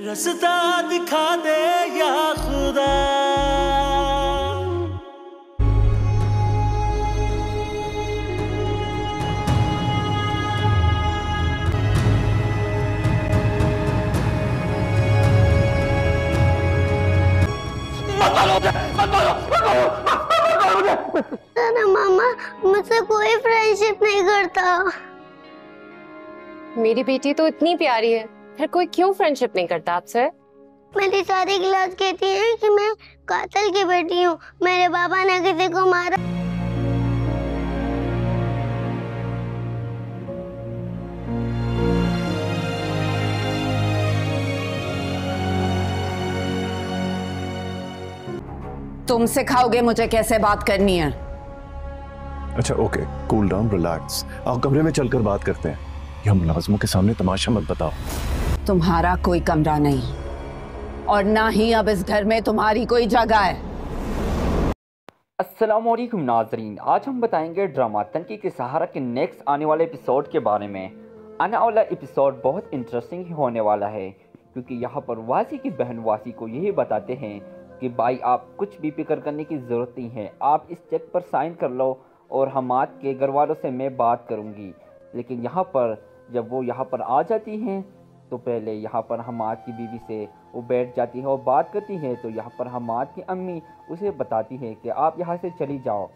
रास्ता दिखा दे या खुदा। ना मामा, मुझसे कोई फ्रेंडशिप नहीं करता। मेरी बेटी तो इतनी प्यारी है, फिर कोई क्यों फ्रेंडशिप नहीं करता आपसे? मेरी सारी क्लास कहती है कि मैं कातिल की बेटी हूँ। मेरे पापा ने किसी को मारा। तुम सिखाओगे मुझे कैसे बात करनी है? अच्छा ओके, कूल डाउन, रिलैक्स। आओ कमरे में चलकर बात करते हैं। ये मुलाजमों के सामने तमाशा मत बताओ। तुम्हारा कोई कमरा नहीं और ना ही अब इस घर में तुम्हारी कोई जगह है। अस्सलामुअलैकुम नाजरीन, आज हम बताएंगे ड्रामा तनकी के सहारा के नेक्स्ट आने वाले एपिसोड के बारे में। आने वाला एपिसोड बहुत इंटरेस्टिंग ही होने वाला है, क्योंकि यहाँ पर वासी की बहन वासी को यही बताते हैं कि भाई आप कुछ भी फिक्र करने की ज़रूरत नहीं है, आप इस चेक पर साइन कर लो और हमाद के घर वालों से मैं बात करूँगी। लेकिन यहाँ पर जब वो यहाँ पर आ जाती हैं तो पहले यहाँ पर हमाद की बीवी से वो बैठ जाती है और बात करती हैं। तो यहाँ पर हमाद की अम्मी उसे बताती है कि आप यहाँ से चली जाओ।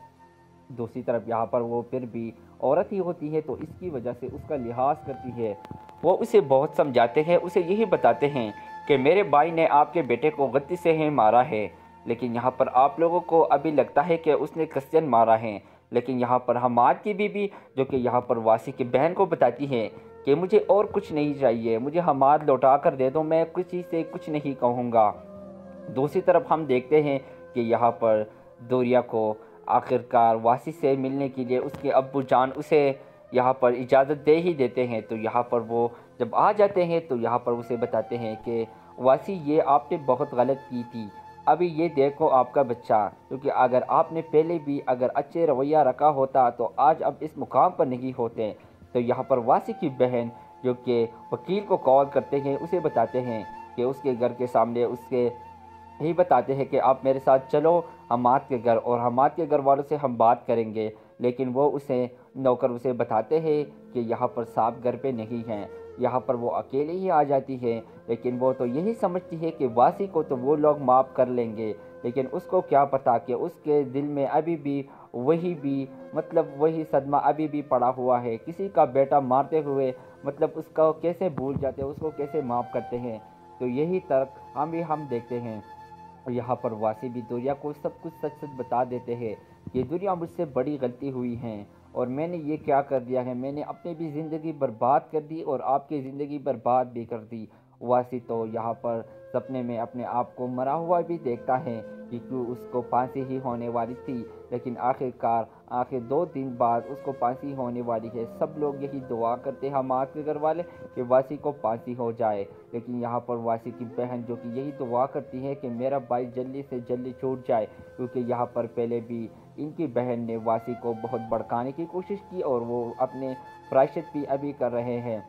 दूसरी तरफ यहाँ पर वो फिर भी औरत ही होती है, तो इसकी वजह से उसका लिहाज करती है। वो उसे बहुत समझाते हैं, उसे यही बताते हैं कि मेरे भाई ने आपके बेटे को गलती से ही मारा है, लेकिन यहाँ पर आप लोगों को अभी लगता है कि उसने कसरत मारा है। लेकिन यहाँ पर हमाद की बीवी जो कि यहाँ पर वासी की बहन को बताती है कि मुझे और कुछ नहीं चाहिए, मुझे हमाद लौटा कर दे दो, मैं किसी से कुछ नहीं कहूँगा। दूसरी तरफ हम देखते हैं कि यहाँ पर दूरिया को आखिरकार वासी से मिलने के लिए उसके अब्बू जान उसे यहाँ पर इजाज़त दे ही देते हैं। तो यहाँ पर वो जब आ जाते हैं तो यहाँ पर उसे बताते हैं कि वासी ये आपने बहुत गलत की थी, अभी ये देखो आपका बच्चा, क्योंकि अगर आपने पहले भी अगर अच्छे रवैया रखा होता तो आज अब इस मुकाम पर नहीं होते। तो यहाँ पर वासी की बहन जो कि वकील को कॉल करते हैं, उसे बताते हैं कि उसके घर के सामने उसके यही बताते हैं कि आप मेरे साथ चलो हमाद के घर, और हमाद के घर वालों से हम बात करेंगे। लेकिन वो उसे नौकर उसे बताते हैं कि यहाँ पर साहब घर पे नहीं हैं। यहाँ पर वो अकेले ही आ जाती है, लेकिन वो तो यही समझती है कि वासी को तो वो लोग माफ़ कर लेंगे, लेकिन उसको क्या पता कि उसके दिल में अभी भी वही सदमा अभी भी पड़ा हुआ है। किसी का बेटा मारते हुए उसका कैसे भूल जाते हैं, उसको कैसे माफ़ करते हैं। तो यही तर्क हम देखते हैं। यहाँ पर वासी भी दूरिया को सब कुछ सच सच बता देते हैं कि दूरिया मुझसे बड़ी गलती हुई है और मैंने ये क्या कर दिया है, मैंने अपनी भी ज़िंदगी बर्बाद कर दी और आपकी ज़िंदगी बर्बाद भी कर दी। वासी तो यहाँ पर सपने में अपने आप को मरा हुआ भी देखता है कि क्यों उसको फांसी ही होने वाली थी, लेकिन आखिर 2 दिन बाद उसको फांसी होने वाली है। सब लोग यही दुआ करते हैं हमाद के घर वाले कि वासी को फांसी हो जाए, लेकिन यहाँ पर वासी की बहन जो कि यही दुआ करती है कि मेरा भाई जल्दी से जल्दी छूट जाए, क्योंकि यहाँ पर पहले भी इनकी बहन ने वासी को बहुत भड़काने की कोशिश की और वो अपने प्रायश्चित भी अभी कर रहे हैं।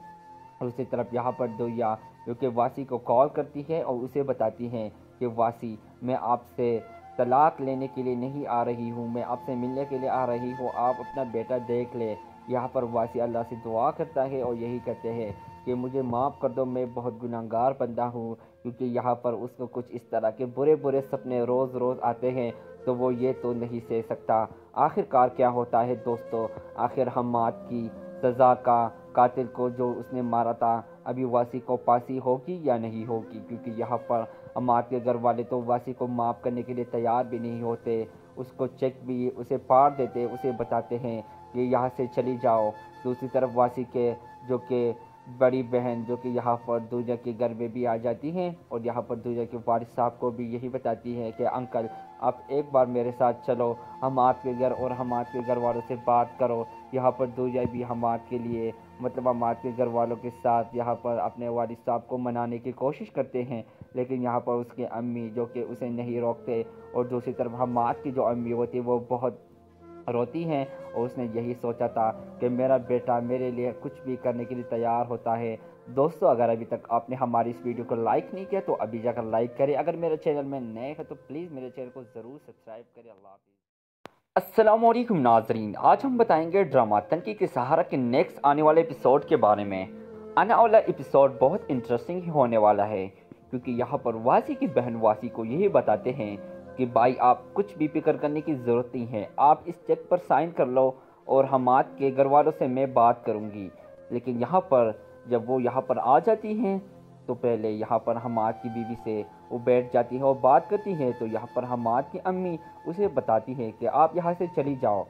दूसरी तरफ यहाँ पर दूरिया जो कि वासी को कॉल करती है और उसे बताती हैं कि वासी मैं आपसे तलाक लेने के लिए नहीं आ रही हूँ, मैं आपसे मिलने के लिए आ रही हूँ, आप अपना बेटा देख ले। यहाँ पर वासी अल्लाह से दुआ करता है और यही कहते हैं कि मुझे माफ़ कर दो, मैं बहुत गुनाहगार बंदा हूँ, क्योंकि यहाँ पर उसको कुछ इस तरह के बुरे बुरे सपने रोज़ रोज़ आते हैं, तो वो ये तो नहीं सह सकता। आखिरकार क्या होता है दोस्तों, आखिर हमाद की सज़ा का कातिल को जो उसने मारा था अभी वासी को फांसी होगी या नहीं होगी, क्योंकि यहाँ पर हमाद के घर वाले तो वासी को माफ़ करने के लिए तैयार भी नहीं होते। उसको चेक भी उसे फाड़ देते, उसे बताते हैं कि यहाँ से चली जाओ। दूसरी तरफ वासी के जो कि बड़ी बहन जो कि यहाँ पर दूरिया के घर में भी आ जाती हैं और यहाँ पर दूरिया के वारिस साहब को भी यही बताती हैं कि अंकल आप एक बार मेरे साथ चलो हमाद के घर और हमाद के घर वालों से बात करो। यहाँ पर दूरिया भी हमाद के लिए हमाद के घर वालों के साथ यहाँ पर अपने वारिस साहब को मनाने की कोशिश करते हैं, लेकिन यहाँ पर उसके अम्मी जो कि उसे नहीं रोकते, और दूसरी तरफ हमाद की जो अम्मी होती वो बहुत रोती हैं और उसने यही सोचा था कि मेरा बेटा मेरे लिए कुछ भी करने के लिए तैयार होता है, दोस्तों अगर अभी तक आपने हमारी इस वीडियो को लाइक नहीं किया तो अभी जाकर लाइक करें। अगर मेरे चैनल में नए हैं तो प्लीज़ मेरे चैनल को ज़रूर सब्सक्राइब करें। अल्लाह हाफ़िज़। अस्सलामुअलैकुम नाज़रीन, आज हम बताएंगे ड्रामा तनकी के सहारा के नेक्स्ट आने वाले एपिसोड के बारे में। आने वाला एपिसोड बहुत इंटरेस्टिंग ही होने वाला है क्योंकि यहाँ पर वासी की बहन वासी को यही बताते हैं कि भाई आप कुछ भी फिक्र करने की ज़रूरत नहीं है, आप इस चेक पर साइन कर लो और हमाद के घर वालों से मैं बात करूँगी। लेकिन यहाँ पर जब वो यहाँ पर आ जाती हैं तो पहले यहाँ पर हमाद की बीवी से वो बैठ जाती है और बात करती है। तो यहाँ पर हमाद की अम्मी उसे बताती है कि आप यहाँ से चली जाओ।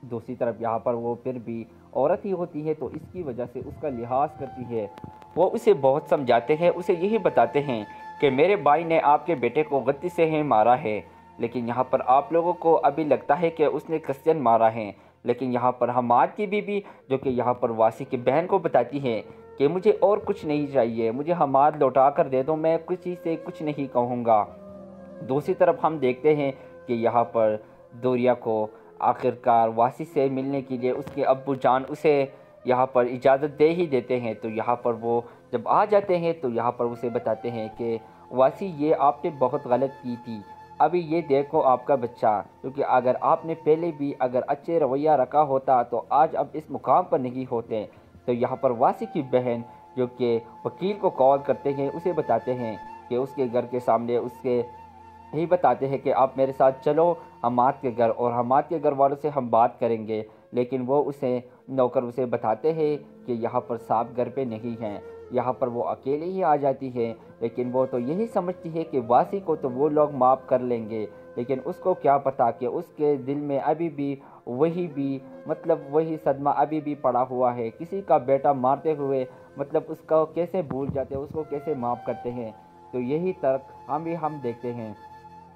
दूसरी तरफ यहाँ पर वो फिर भी औरत ही होती है तो इसकी वजह से उसका लिहाज करती है। वो उसे बहुत समझाते हैं, उसे यही बताते हैं कि मेरे भाई ने आपके बेटे को गलती से ही मारा है, लेकिन यहाँ पर आप लोगों को अभी लगता है कि उसने कसरत मारा है। लेकिन यहाँ पर हमाद की बीवी जो कि यहाँ पर वासी की बहन को बताती है कि मुझे और कुछ नहीं चाहिए, मुझे हमाद लौटा कर दे दो, मैं किसी से कुछ नहीं कहूँगा। दूसरी तरफ हम देखते हैं कि यहाँ पर दूरिया को आखिरकार वासी से मिलने के लिए उसके अब्बू जान उसे यहाँ पर इजाज़त दे ही देते हैं। तो यहाँ पर वो जब आ जाते हैं तो यहाँ पर उसे बताते हैं कि वासी ये आपने बहुत गलत की थी, अभी ये देखो आपका बच्चा, क्योंकि अगर आपने पहले भी अगर अच्छे रवैया रखा होता तो आज अब इस मुकाम पर नहीं होते। तो यहाँ पर वासी की बहन जो कि वकील को कॉल करते हैं उसे बताते हैं कि उसके घर के सामने उसके यही बताते हैं कि आप मेरे साथ चलो हमाद के घर और हमाद के घर वालों से हम बात करेंगे। लेकिन वो उसे नौकर उसे बताते हैं कि यहाँ पर साहब घर पे नहीं हैं, यहाँ पर वो अकेले ही आ जाती है। लेकिन वो तो यही समझती है कि वासी को तो वो लोग माफ़ कर लेंगे, लेकिन उसको क्या पता कि उसके दिल में अभी भी वही सदमा अभी भी पड़ा हुआ है। किसी का बेटा मारते हुए उसको कैसे भूल जाते हैं, उसको कैसे माफ़ करते हैं। तो यही तर्क हम देखते हैं।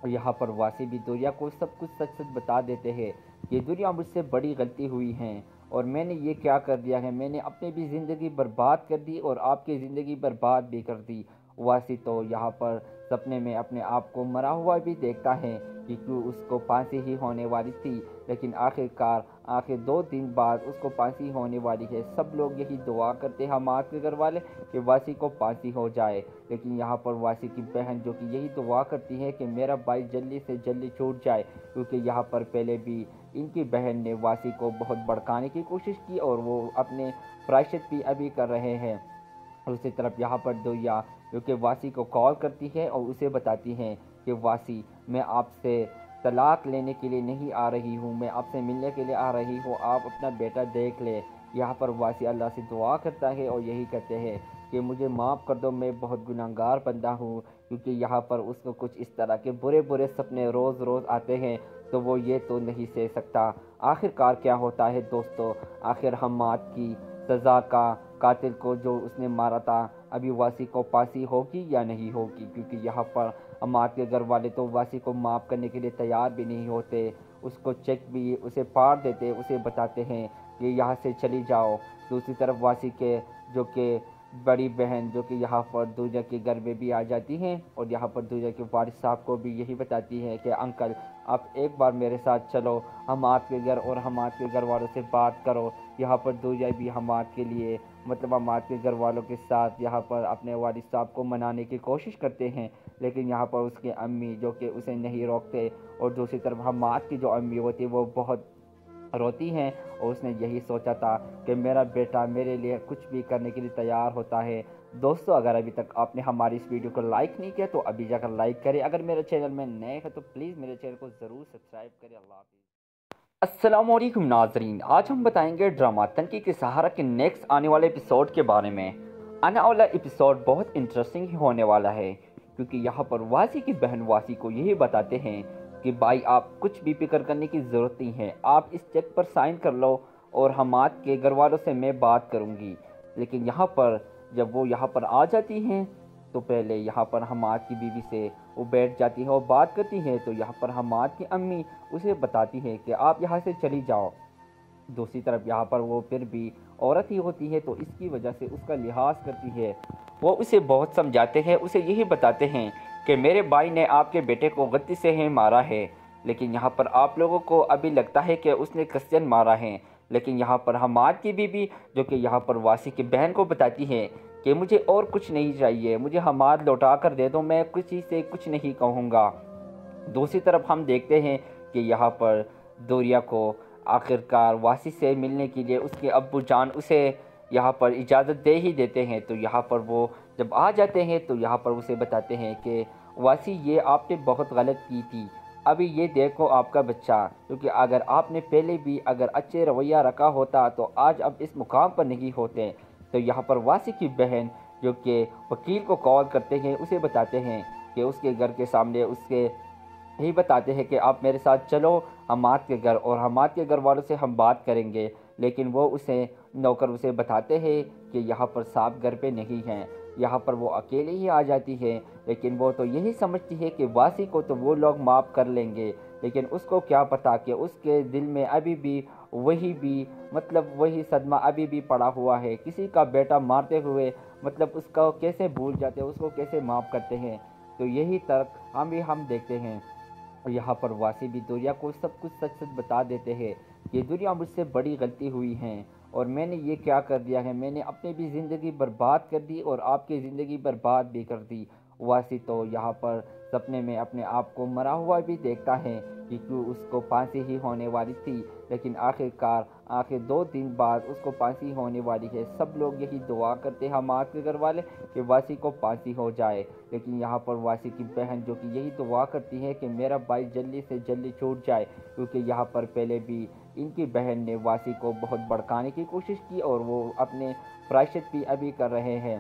यहाँ पर वासी भी दूरिया को सब कुछ सच सच बता देते हैं कि दूरिया मुझसे बड़ी गलती हुई है और मैंने ये क्या कर दिया है, मैंने अपनी भी ज़िंदगी बर्बाद कर दी और आपकी ज़िंदगी बर्बाद भी कर दी। वासी तो यहाँ पर सपने में अपने आप को मरा हुआ भी देखता है क्योंकि उसको फांसी ही होने वाली थी, लेकिन आखिर 2 दिन बाद उसको फांसी होने वाली है। सब लोग यही दुआ करते हैं हमाद के घर वाले कि वासी को फांसी हो जाए, लेकिन यहाँ पर वासी की बहन जो कि यही दुआ करती है कि मेरा भाई जल्दी से जल्दी छूट जाए, क्योंकि यहाँ पर पहले भी इनकी बहन ने वासी को बहुत भड़काने की कोशिश की और वो अपने प्रायश्चित भी अभी कर रहे हैं। दूसरी तरफ यहाँ पर दूरिया जो कि वासी को कॉल करती है और उसे बताती हैं कि वासी मैं आपसे तलाक लेने के लिए नहीं आ रही हूँ, मैं आपसे मिलने के लिए आ रही हूँ, आप अपना बेटा देख ले। यहाँ पर वासी अल्लाह से दुआ करता है और यही कहते हैं कि मुझे माफ़ कर दो, मैं बहुत गुनाहगार बंदा हूँ, क्योंकि यहाँ पर उसको कुछ इस तरह के बुरे सपने रोज़ आते हैं तो वो ये तो नहीं सह सकता। आखिरकार क्या होता है दोस्तों, आखिर हमाद की सज़ा का कातिल को जो उसने मारा था अभी वासी को फांसी होगी या नहीं होगी, क्योंकि यहाँ पर हमाद के घर वाले तो वासी को माफ़ करने के लिए तैयार भी नहीं होते। उसको चेक भी उसे फाड़ देते, उसे बताते हैं कि यहाँ से चली जाओ। दूसरी तरफ वासी के जो कि बड़ी बहन जो कि यहाँ पर दूरिया के घर में भी आ जाती हैं और यहाँ पर दूरिया के वारिस साहब को भी यही बताती है कि अंकल आप एक बार मेरे साथ चलो हमाद के घर और हमाद के घर वालों से बात करो। यहाँ पर दूरिया भी हमाद के लिए हमाद के घर वालों के साथ यहाँ पर अपने वालिद साहब को मनाने की कोशिश करते हैं, लेकिन यहाँ पर उसके अम्मी जो कि उसे नहीं रोकते और दूसरी तरफ हमाद की जो अम्मी होती है वो बहुत रोती हैं और उसने यही सोचा था कि मेरा बेटा मेरे लिए कुछ भी करने के लिए तैयार होता है। दोस्तों अगर अभी तक आपने हमारी इस वीडियो को लाइक नहीं किया तो अभी जाकर लाइक करें। अगर मेरे चैनल में नए हैं तो प्लीज़ मेरे चैनल को ज़रूर सब्सक्राइब करें। अल्लाह हाफ़िज़। अस्सलामुअलैकुम नाज़रीन, आज हम बताएंगे ड्रामा तनकी के सहारा के नेक्स्ट आने वाले एपिसोड के बारे में। आने वाला एपिसोड बहुत इंटरेस्टिंग ही होने वाला है क्योंकि यहाँ पर वासी की बहन वासी को यही बताते हैं कि भाई आप कुछ भी फिक्र करने की ज़रूरत नहीं है, आप इस चेक पर साइन कर लो और हमाद के घर वालों से मैं बात करूँगी। लेकिन यहाँ पर जब वो यहाँ पर आ जाती हैं तो पहले यहाँ पर हमाद की बीवी से वो बैठ जाती है और बात करती है। तो यहाँ पर हमाद की अम्मी उसे बताती है कि आप यहाँ से चली जाओ। दूसरी तरफ यहाँ पर वो फिर भी औरत ही होती है तो इसकी वजह से उसका लिहाज करती है। वो उसे बहुत समझाते हैं, उसे यही बताते हैं कि मेरे भाई ने आपके बेटे को गलती से ही मारा है, लेकिन यहाँ पर आप लोगों को अभी लगता है कि उसने कसरत मारा है। लेकिन यहाँ पर हमाद की बीवी जो कि यहाँ पर वासी की बहन को बताती है کہ مجھے اور کچھ نہیں چاہیے، مجھے حماد لوٹا کر دے دو، میں کسی سے کچھ نہیں کہوں گا۔ دوسری طرف ہم دیکھتے ہیں کہ یہاں پر دوریا کو آخرکار واسی سے ملنے کے لیے اس کے ابو جان اسے یہاں پر اجازت دے ہی دیتے ہیں۔ تو یہاں پر وہ جب آ جاتے ہیں تو یہاں پر اسے بتاتے ہیں کہ واسی یہ آپ نے بہت غلط کی تھی، ابھی یہ دیکھو آپ کا بچہ، کیونکہ اگر آپ نے پہلے بھی اگر اچھے رویہ رکھا ہوتا تو آج اب اس مقام پر نہیں ہوتے۔ تو یہاں پر واسی کی بہن جو کہ وکیل کو کال کرتے ہیں اسے بتاتے ہیں کہ اس کے گھر کے سامنے اس کے یہی بتاتے ہیں کہ آپ میرے ساتھ چلو حماد کے گھر، اور حماد کے گھر والوں سے ہم بات کریں گے، لیکن وہ اسے نوکر اسے بتاتے ہیں کہ یہاں پر صاحب گھر پہ نہیں ہیں۔ یہاں پر وہ اکیلے ہی آ جاتی ہے، لیکن وہ تو یہی سمجھتی ہے کہ واسی کو تو وہ لوگ معاف کر لیں گے، لیکن اس کو کیا پتا کہ اس کے دل میں ابھی بھی وہی صدمہ ابھی بھی پڑا ہوا ہے۔ کسی کا بیٹا مارتے ہوئے اس کو کیسے بھول جاتے ہیں، اس کو کیسے معاف کرتے ہیں۔ تو یہی ترک ہم دیکھتے ہیں۔ اور یہاں پر واسی بھی دوریا کو سب کچھ سچ بتا دیتے ہیں کہ دوریا مجھ سے بڑی غلطی ہوئی ہے، اور میں نے یہ کیا کر دیا ہے، میں نے اپنی بھی زندگی برباد کر دی اور آپ کی زندگی برباد بھی کر دی۔ واسی تو یہاں پر سپنے میں اپنے آپ کو مرا ہوا بھی دیکھتا ہے کہ کیوں اس کو پھانسی ہی ہونے والی تھی، لیکن آخر 2 دن بعد اس کو پھانسی ہونے والی ہے۔ سب لوگ یہی دعا کرتے ہیں حماد کے گھر والے کہ واسی کو پھانسی ہو جائے، لیکن یہاں پر واسی کی بہن جو کہ یہی دعا کرتی ہے کہ میرا بھائی جلدی سے جلدی چھوٹ جائے، کیونکہ یہاں پر پہلے بھی ان کی بہن نے واسی کو بہت بھڑکانے کی کوشش کی اور وہ اپنے پرائشت بھی ابھی کر رہے ہیں۔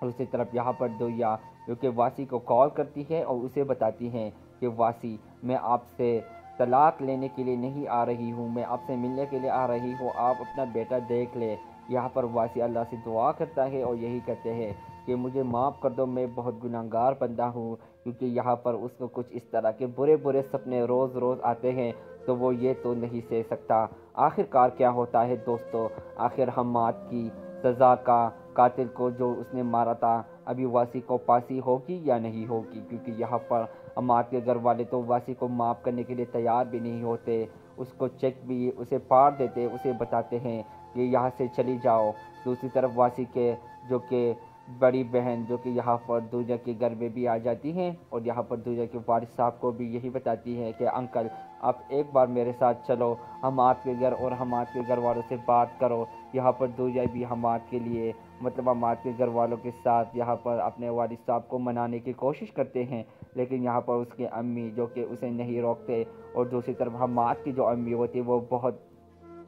دوسری طرف یہاں پر دوریا جو کہ واسی کو کال کرتی ہے اور اسے بتاتی ہیں کہ واسی میں آپ سے طلاق لینے کے لیے نہیں آ رہی ہوں، میں آپ سے ملنے کے لیے آ رہی ہوں، آپ اپنا بیٹا دیکھ لیں۔ یہاں پر واسی اللہ سے دعا کرتا ہے اور یہی کہتے ہیں کہ مجھے معاف کر دو، میں بہت گناہگار بندہ ہوں، کیونکہ یہاں پر اس کو کچھ اس طرح کے برے سپنے روز آتے ہیں تو وہ یہ تو نہیں سہ سکتا۔ آخرکار کیا ہوتا ہے دوستو، آخر حماد کی سزا کا قاتل کو جو اس نے مارا تھا ابھی واسی کو پھانسی ہوگی یا نہیں ہوگی، کیونکہ یہاں پر حماد کے گھر والے تو واسی کو معاف کرنے کے لیے تیار بھی نہیں ہوتے، اس کو چیک بھی اسے پھاڑ دیتے، اسے بتاتے ہیں کہ یہاں سے چلی جاؤ۔ دوسری طرف واسی کے جو کہ بڑی بہن جو کہ یہاں پر دوریا کے گھر میں بھی آ جاتی ہیں اور یہاں پر دوریا کے والد صاحب کو بھی یہی بتاتی ہے کہ انکل آپ ایک بار میرے ساتھ چلو حماد کے گھر اور حماد کے گھر والوں سے بات کرو۔ یہاں پر دوریا بھی حماد کے لیے حماد کے گھر والوں کے ساتھ یہاں پر اپنے والد صاحب کو منانے کی کوشش کرتے ہیں، لیکن یہاں پر اس کے امی جو کہ اسے نہیں روکتے، اور دوسری طرف حماد کی جو امی ہوتی وہ بہت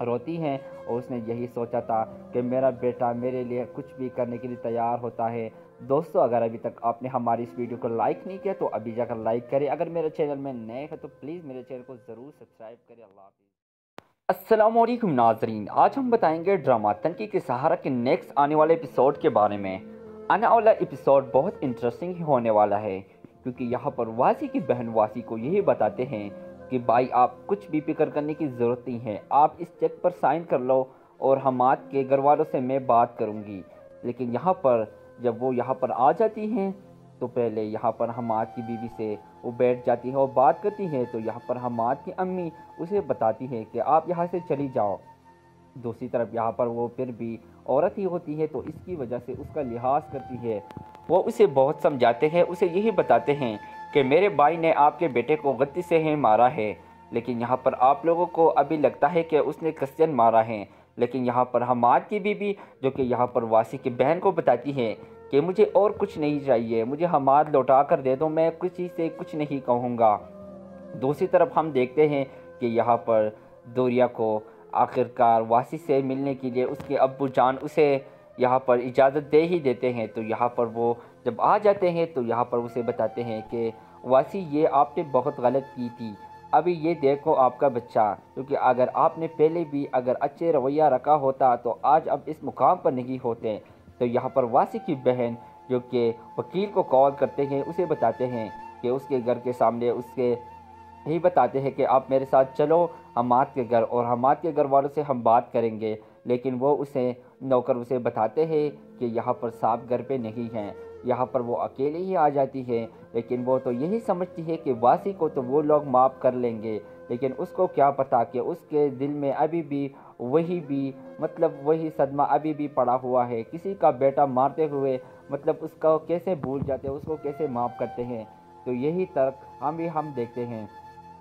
روتی ہیں، اور اس نے یہی سوچا تھا کہ میرا بیٹا میرے لیے کچھ بھی کرنے کے لیے تیار ہوتا ہے۔ دوستو اگر ابھی تک آپ نے ہماری اس ویڈیو کو لائک نہیں کیا تو ابھی جا کر لائک کریں، اگر میرے چینل میں نئے ہیں تو پلیز میرے چینل کو ضرور سبسکرائب کریں۔ اللہ حافظ۔ السلام علیکم ناظرین، آج ہم بتائیں گے ڈرامہ تنقید کے سہارا کے نیکسٹ آنے والے ایپیسوڈ کے بارے میں۔ آنے والا ایپیسوڈ بہت انٹرسٹنگ ہونے والا ہے، کیونکہ یہاں پر واسی کی بہن واسی کو یہی بتاتے ہیں کہ بھائی آپ کچھ بھی فکر کرنے کی ضرورت نہیں ہے، آپ اس چیک پر سائن کر لو اور حماد کے گھر والوں سے میں بات کروں گی۔ لیکن یہاں پر جب وہ یہاں پر آ جاتی ہیں تو پہلے یہاں پر حماد کی بیوی سے وہ بیٹھ جاتی ہے اور بات کرتی ہے، تو یہاں پر حماد کی امی اسے بتاتی ہے کہ آپ یہاں سے چلی جاؤ۔ دوسری طرف یہاں پر وہ پھر بھی عورت ہی ہوتی ہے تو اس کی وجہ سے اس کا لحاظ کرتی ہے، وہ اسے بہت سمجھاتے ہیں، اسے یہی بتاتے ہیں کہ میرے بھائی نے آپ کے بیٹے کو غلطی سے ہی مارا ہے، لیکن یہاں پر آپ لوگوں کو ابھی لگتا ہے کہ اس نے قصداً مارا ہے۔ لیکن یہاں پر حماد کی بیوی جو کہ یہاں پر واسی کی بہن کو بتاتی ہے کہ مجھے اور کچھ نہیں چاہیے، مجھے حماد لوٹا کر دے دو، میں کسی سے کچھ نہیں کہوں گا۔ دوسری طرف ہم دیکھتے ہیں کہ یہاں پر دوریا کو آخرکار واسی سے ملنے کے لیے اس کے ابو جان اسے یہاں پر اجازت دے ہی دیتے ہیں، تو یہاں پر وہ جب آ جاتے ہیں تو یہاں پر اسے بتاتے ہیں کہ واسی یہ آپ نے بہت غلط کی تھی، ابھی یہ دیکھو آپ کا بچہ، کیونکہ اگر آپ نے پہلے بھی اگر اچھے رویہ رکھا ہوتا تو آج اب اس مقام پر نہیں ہوتے۔ تو یہاں پر واسی کی بہن جو کہ وکیل کو کال کرتے ہیں اسے بتاتے ہیں کہ اس کے گھر کے سامنے اس کے یہی بتاتے ہیں کہ آپ میرے ساتھ چلو حماد کے گھر اور حماد کے گھر والوں سے ہم بات کریں گے، لیکن وہ نوکر اسے بتاتے ہیں کہ یہاں پر صاحب گھر پہ نہیں ہیں۔ یہاں پر وہ اکیلے ہی آ جاتی ہے، لیکن وہ تو یہی سمجھتی ہے کہ واسی کو تو وہ لوگ معاف کر لیں گے، لیکن اس کو کیا پتا کہ اس کے دل میں ابھی بھی वही भी मतलब वही सदमा अभी भी पड़ा हुआ है। किसी का बेटा मारते हुए मतलब उसको कैसे भूल जाते हैं, उसको कैसे माफ़ करते हैं। तो यही तर्क हम देखते हैं।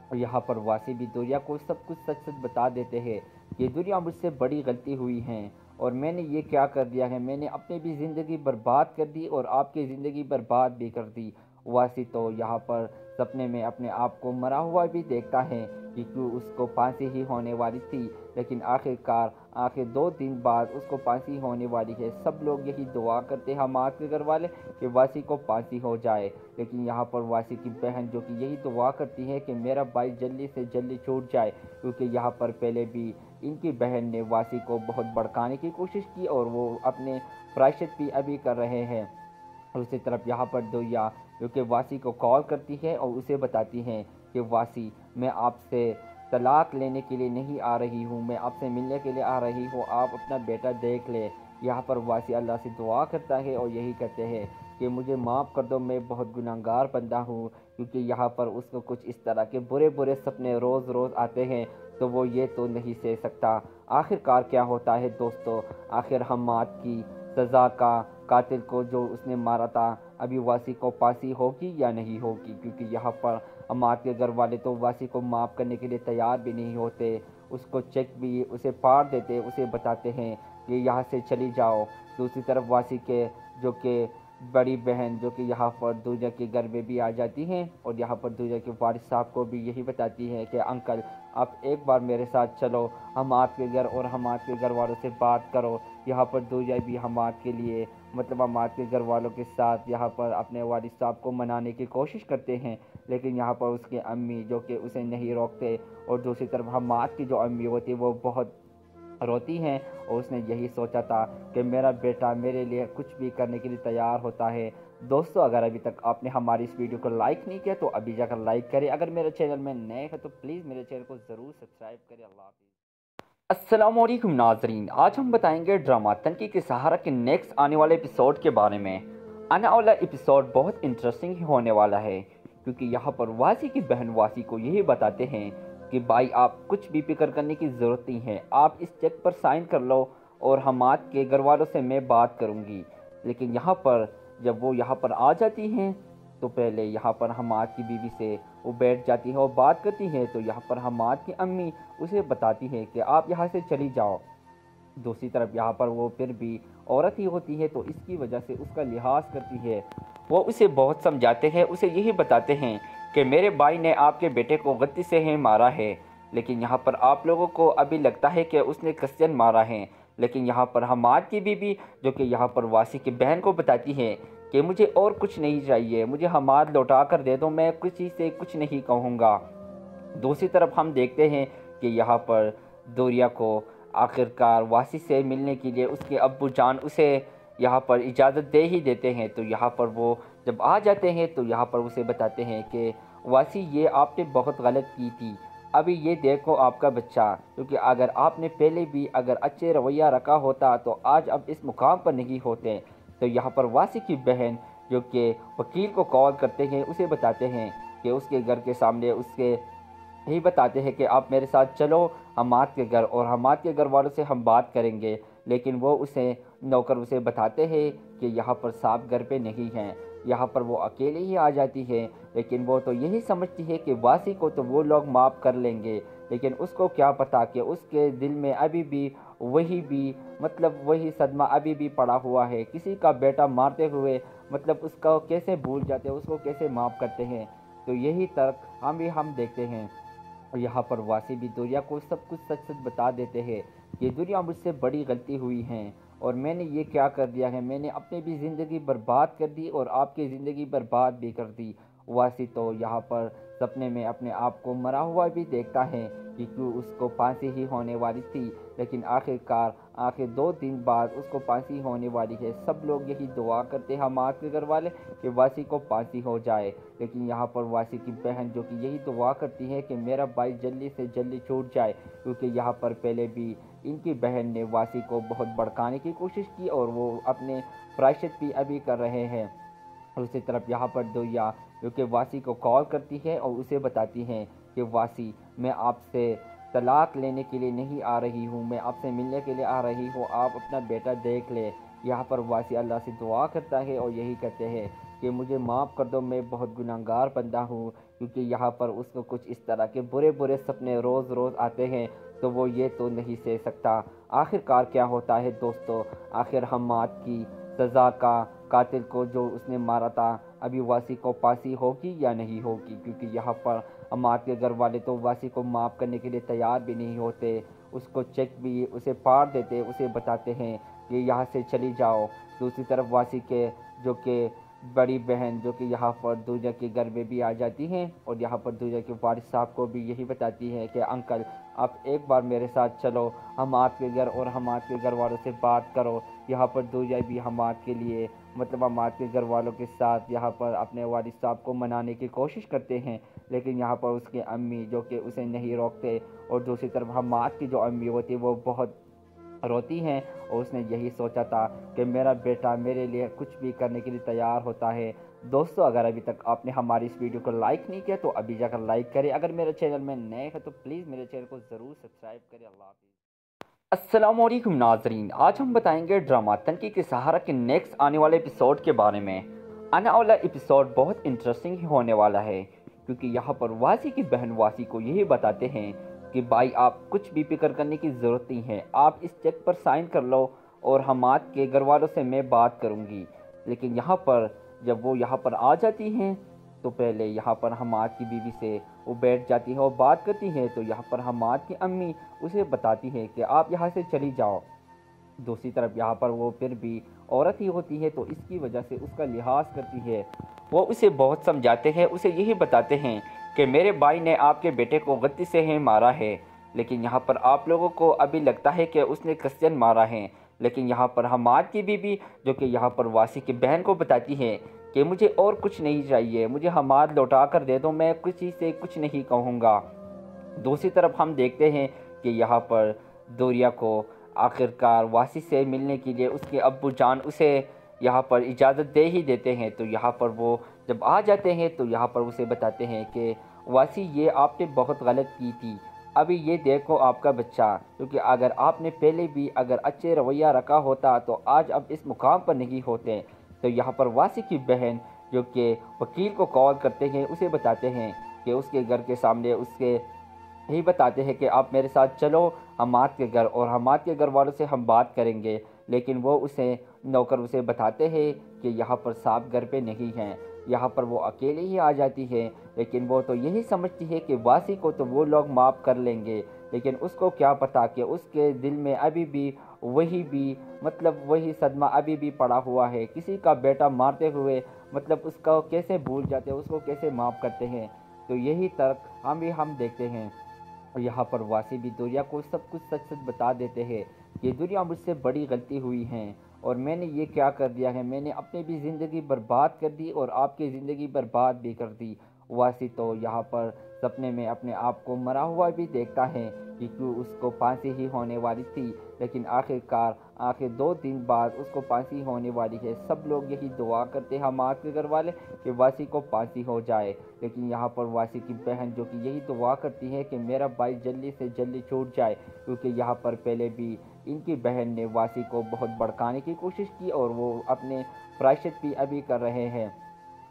और यहाँ पर वासी भी दुनिया को सब कुछ सच सच बता देते हैं कि दुनिया मुझसे बड़ी गलती हुई है और मैंने ये क्या कर दिया है, मैंने अपनी भी ज़िंदगी बर्बाद कर दी और आपकी ज़िंदगी बर्बाद भी कर दी। वासी तो यहाँ पर सपने में अपने आप को मरा हुआ भी देखता है कि क्यों उसको फांसी ही होने वाली थी, लेकिन आखिर 2 दिन बाद उसको फांसी होने वाली है। सब लोग यही दुआ करते हैं हमाद के घर वाले कि वासी को फांसी हो जाए, लेकिन यहाँ पर वासी की बहन जो कि यही दुआ करती है कि मेरा भाई जल्दी से जल्दी छूट जाए, क्योंकि यहाँ पर पहले भी इनकी बहन ने वासी को बहुत भड़काने की कोशिश की और वो अपने प्रायश्चित भी अभी कर रहे हैं। दूसरी तरफ यहाँ पर दुनिया जो कि वासी को कॉल करती है और उसे बताती है कि वासी, मैं आपसे तलाक लेने के लिए नहीं आ रही हूँ, मैं आपसे मिलने के लिए आ रही हूँ, आप अपना बेटा देख ले। यहाँ पर वासी अल्लाह से दुआ करता है और यही कहते हैं कि मुझे माफ़ कर दो, मैं बहुत गुनहगार बंदा हूँ, क्योंकि यहाँ पर उसको कुछ इस तरह के बुरे बुरे सपने रोज़ रोज़ आते हैं तो वो ये तो नहीं सह सकता। आखिरकार क्या होता है दोस्तों, आखिर हम्माद की सज़ा का कातिल को जो उसने मारा था अभी वासी को फांसी होगी या नहीं होगी, क्योंकि यहाँ पर हम्माद के घर वाले तो वासी को माफ़ करने के लिए तैयार भी नहीं होते। उसको चेक भी उसे फाड़ देते, उसे बताते हैं कि यहाँ से चली जाओ। दूसरी तरफ वासी के जो कि बड़ी बहन जो कि यहाँ पर दूजा के घर में भी आ जाती हैं और यहाँ पर दूजा के वारिस साहब को भी यही बताती है कि अंकल आप एक बार मेरे साथ चलो, हम्माद के घर और हम्माद के घर वालों से बात करो। यहाँ पर दूजा भी हम्माद के लिए मतलब हम्माद के घर वालों के साथ यहाँ पर अपने वारिस साहब को मनाने की कोशिश करते हैं, लेकिन यहाँ पर उसके अम्मी जो कि उसे नहीं रोकते और दूसरी तरफ हम्माद की जो अम्मी होती वो बहुत रोती हैं और उसने यही सोचा था कि मेरा बेटा मेरे लिए कुछ भी करने के लिए तैयार होता है। दोस्तों, अगर अभी तक आपने हमारी इस वीडियो को लाइक नहीं किया तो अभी जाकर लाइक करें। अगर मेरे चैनल में नए हैं तो प्लीज़ मेरे चैनल को ज़रूर सब्सक्राइब करें। अल्लाह हाफ़िज़। अस्सलाम वालेकुम नाज़रीन, आज हम बताएंगे ड्रामा तनकी के सहारा के नेक्स्ट आने वाले एपिसोड के बारे में। आने वाला एपिसोड बहुत इंटरेस्टिंग ही होने वाला है, क्योंकि यहाँ पर वासी की बहन वासी को यही बताते हैं कि भाई आप कुछ भी फिक्र करने की ज़रूरत नहीं है, आप इस चेक पर साइन कर लो और हम्माद के घर वालों से मैं बात करूँगी। लेकिन यहाँ पर जब वो यहाँ पर आ जाती हैं तो पहले यहाँ पर हम्माद की बीवी से वो बैठ जाती है और बात करती है, तो यहाँ पर हम्माद की अम्मी उसे बताती है कि आप यहाँ से चली जाओ। दूसरी तरफ यहाँ पर वो फिर भी औरत ही होती है तो इसकी वजह से उसका लिहाज करती है। वो उसे बहुत समझाते हैं, उसे यही बताते हैं कि मेरे भाई ने आपके बेटे को गलती से ही मारा है, लेकिन यहाँ पर आप लोगों को अभी लगता है कि उसने कस्यन मारा है। लेकिन यहाँ पर हम्माद की बीवी जो कि यहाँ पर वासी की बहन को बताती है कि मुझे और कुछ नहीं चाहिए, मुझे हम्माद लौटा कर दे दो, मैं किसी से कुछ नहीं कहूँगा। दूसरी तरफ हम देखते हैं कि यहाँ पर दूरिया को आखिरकार वासी से मिलने के लिए उसके अब्बू जान उसे यहाँ पर इजाज़त दे ही देते हैं। तो यहाँ पर वो जब आ जाते हैं तो यहाँ पर उसे बताते हैं कि वासी ये आपने बहुत गलत की थी, अभी ये देखो आपका बच्चा, क्योंकि अगर आपने पहले भी अगर अच्छे रवैया रखा होता तो आज अब इस मुकाम पर नहीं होते। तो यहाँ पर वासी की बहन जो कि वकील को कॉल करते हैं उसे बताते हैं कि उसके घर के सामने उसके यही बताते हैं कि आप मेरे साथ चलो हम्माद के घर और हम्माद के घर वालों से हम बात करेंगे। लेकिन वो उसे नौकर उसे बताते हैं कि यहाँ पर साहब घर पे नहीं हैं। यहाँ पर वो अकेले ही आ जाती है, लेकिन वो तो यही समझती है कि वासी को तो वो लोग माफ़ कर लेंगे, लेकिन उसको क्या पता कि उसके दिल में अभी भी वही सदमा अभी भी पड़ा हुआ है। किसी का बेटा मारते हुए मतलब उसको कैसे भूल जाते हैं, उसको कैसे माफ़ करते हैं। तो यही तर्क हम देखते हैं। यहाँ पर वासी भी दुनिया को सब कुछ सच सच बता देते हैं कि दुनिया मुझसे बड़ी गलती हुई है और मैंने ये क्या कर दिया है, मैंने अपनी भी ज़िंदगी बर्बाद कर दी और आपकी ज़िंदगी बर्बाद भी कर दी। वासी तो यहाँ पर सपने में अपने आप को मरा हुआ भी देखता है कि क्यों उसको फांसी ही होने वाली थी, लेकिन आखिर 2 दिन बाद उसको फांसी होने वाली है। सब लोग यही दुआ करते हैं हम्माद के घर वाले कि वासी को फांसी हो जाए, लेकिन यहाँ पर वासी की बहन जो कि यही दुआ करती है कि मेरा भाई जल्दी से जल्दी छूट जाए, क्योंकि यहाँ पर पहले भी इनकी बहन ने वासी को बहुत भड़काने की कोशिश की और वो अपने प्रायश्चित भी अभी कर रहे हैं। दूसरी तरफ यहाँ पर दुनिया जो कि वासी को कॉल करती है और उसे बताती हैं कि वासी, मैं आपसे طلاق لینے کے لیے نہیں آ رہی ہوں، میں آپ سے ملنے کے لیے آ رہی ہوں، آپ اپنا بیٹا دیکھ لے۔ یہاں پر واسی اللہ سے دعا کرتا ہے اور یہی کہتے ہیں کہ مجھے معاف کر دو، میں بہت گناہگار بندہ ہوں، کیونکہ یہاں پر اس کو کچھ اس طرح کے برے برے سپنے روز روز آتے ہیں تو وہ یہ تو نہیں سہ سکتا۔ آخر کار کیا ہوتا ہے دوستو، آخر حماد کی سزا کا قاتل کو جو اس نے مارا تھا ابھی واسی کو پھانسی ہوگی یا نہیں ہوگی، کیونکہ یہاں پر حماد کے گھر والے تو واسی کو معاف کرنے کے لیے تیار بھی نہیں ہوتے، اس کو چیک بھی اسے پاڑ دیتے، اسے بتاتے ہیں کہ یہاں سے چلی جاؤ۔ دوسری طرف واسی کے جو کہ بڑی بہن جو کہ یہاں پر دنیا کے گھر میں بھی آ جاتی ہیں اور یہاں پر دنیا کے وارث صاحب کو بھی یہی بتاتی ہے کہ انکل آپ ایک بار میرے ساتھ چلو، حماد کے گھر اور حماد کے گھر والوں سے بات کرو۔ یہاں پر دنیا بھی حماد کے لیے مطلب حماد کے گھر والوں کے ساتھ یہاں پر اپنے والد صاحب کو منانے کی کوشش کرتے ہیں، لیکن یہاں پر اس کے امی جو کہ اسے نہیں روکتے، اور دوسری طرف حماد کی جو امی ہوتی وہ بہت روتی ہیں، اور اس نے یہی سوچا تھا کہ میرا بیٹا میرے لیے کچھ بھی کرنے کے لیے تیار ہوتا ہے۔ دوستو اگر ابھی تک آپ نے ہماری اس ویڈیو کو لائک نہیں کیا تو ابھی جا کر لائک کریں، اگر میرے چینل میں نئے ہیں تو پلیز میرے چینل کو ضرور سبسکرائب کریں۔ اللہ حافظ۔ السلام علیکم ناظرین، آج ہم بتائیں گے ڈرامہ تنقید کے سہارا کے نیکسٹ آنے والے ایپیسوڈ کے بارے میں۔ آنے والا ایپیسوڈ بہت انٹرسٹنگ ہی ہونے والا ہے، کیونکہ یہاں پر واسی کی بہن واسی کو یہی بتاتے ہیں کہ بھائی آپ کچھ بھی فکر کرنے کی ضرورت نہیں ہے، آپ اس چیک پر سائن کر لو اور حماد کے گھر والوں سے میں بات کروں گی۔ لیکن یہاں پر جب وہ یہاں پر آ جاتی ہیں تو پہلے یہاں پر حماد کی بیوی سے وہ بیٹھ جاتی ہیں اور بات کرتی ہیں، تو یہاں پر حماد کی امی اسے بتاتی ہے کہ آپ یہاں سے چلی جاؤ۔ دوسری طرف یہاں پر وہ پھر بھی عورت ہی ہوتی ہے تو اس کی وجہ سے اس کا لحاظ کرتی ہے، وہ اسے بہت سمجھاتے ہیں، اسے یہی بتاتے ہیں کہ میرے بھائی نے آپ کے بیٹے کو غلطی سے ہی مارا ہے، لیکن یہاں پر آپ لوگوں کو ابھی لگتا ہے کہ اس نے قصداً مارا ہے۔ لیکن یہاں پر حماد کی بیوی جو کہ یہاں پر واسی کی بہن کو بتاتی ہے کہ مجھے اور کچھ نہیں چاہیے، مجھے حماد لوٹا کر دے دو، میں کسی سے کچھ نہیں کہوں گا۔ دوسری طرف ہم دیکھتے ہیں کہ یہاں پر دوریا کو آخرکار واسی سے ملنے کے لیے اس کے ابو جان اسے یہاں پر اجازت دے ہی دیتے ہیں، تو یہاں پر وہ جب آ جاتے ہیں تو یہاں پر اسے بتاتے ہیں کہ واسی یہ آپ نے بہت غلط کی تھی، ابھی یہ دیکھو آپ کا بچہ، کیونکہ اگر آپ نے پہلے بھی اگر اچھے رویہ رکھا ہوتا تو آج اب اس مقام پر نہیں ہوتے۔ تو یہاں پر واسی کی بہن جو کہ وکیل کو کال کرتے ہیں اسے بتاتے ہیں کہ اس کے گھر کے سامنے اس کے یہی بتاتے ہیں کہ آپ میرے ساتھ چلو حماد کے گھر اور حماد کے گھر والوں سے ہم بات کریں گے، لیکن وہ اسے نوکر اسے بتاتے ہیں کہ یہاں پر صاحب گھر پہ نہیں ہیں۔ یہاں پر وہ اکیلے ہی آ جاتی ہے، لیکن وہ تو یہی سمجھتی ہے کہ واسی کو تو وہ لوگ معاف کر لیں گے، لیکن اس کو کیا پتا کہ اس کے دل میں ابھی بھی وہی صدمہ ابھی بھی پڑا ہوا ہے، کسی کا بیٹا مارتے ہوئے مطلب اس کو کیسے بھول جاتے ہیں، اس کو کیسے معاف کرتے ہیں۔ تو یہی تک ہم دیکھتے ہیں، یہاں پر واسی بھی دوریا کو سب کچھ سچ سچ بتا دیتے ہیں کہ دوریا مجھ سے بڑی غلطی ہوئی ہے اور میں نے یہ کیا کر دیا ہے، میں نے اپنی بھی زندگی برباد کر دی اور آپ کی زندگی برباد بھی کر دی۔ واسی تو یہاں پر سپنے میں اپنے آپ کو مرا ہوا بھی دیکھتا ہے کہ کیوں اس کو پھانسی ہی ہونے والی تھی، لیکن آخر 2 دن بعد اس کو پھانسی ہونے والی ہے۔ سب لوگ یہی دعا کرتے ہیں حماد کے گھر والے کہ واسی کو پھانسی ہو جائے، لیکن یہاں پر واسی کی بہن جو کہ یہی دعا کرتی ہے کہ میرا بھائی جلدی سے جلدی چھوٹ جائے، کیونکہ یہاں پر پہلے بھی ان کی بہن نے واسی کو بہت بھڑکانے کی کوشش کی اور وہ اپنے پرائشت بھی ابھی کر رہے ہیں۔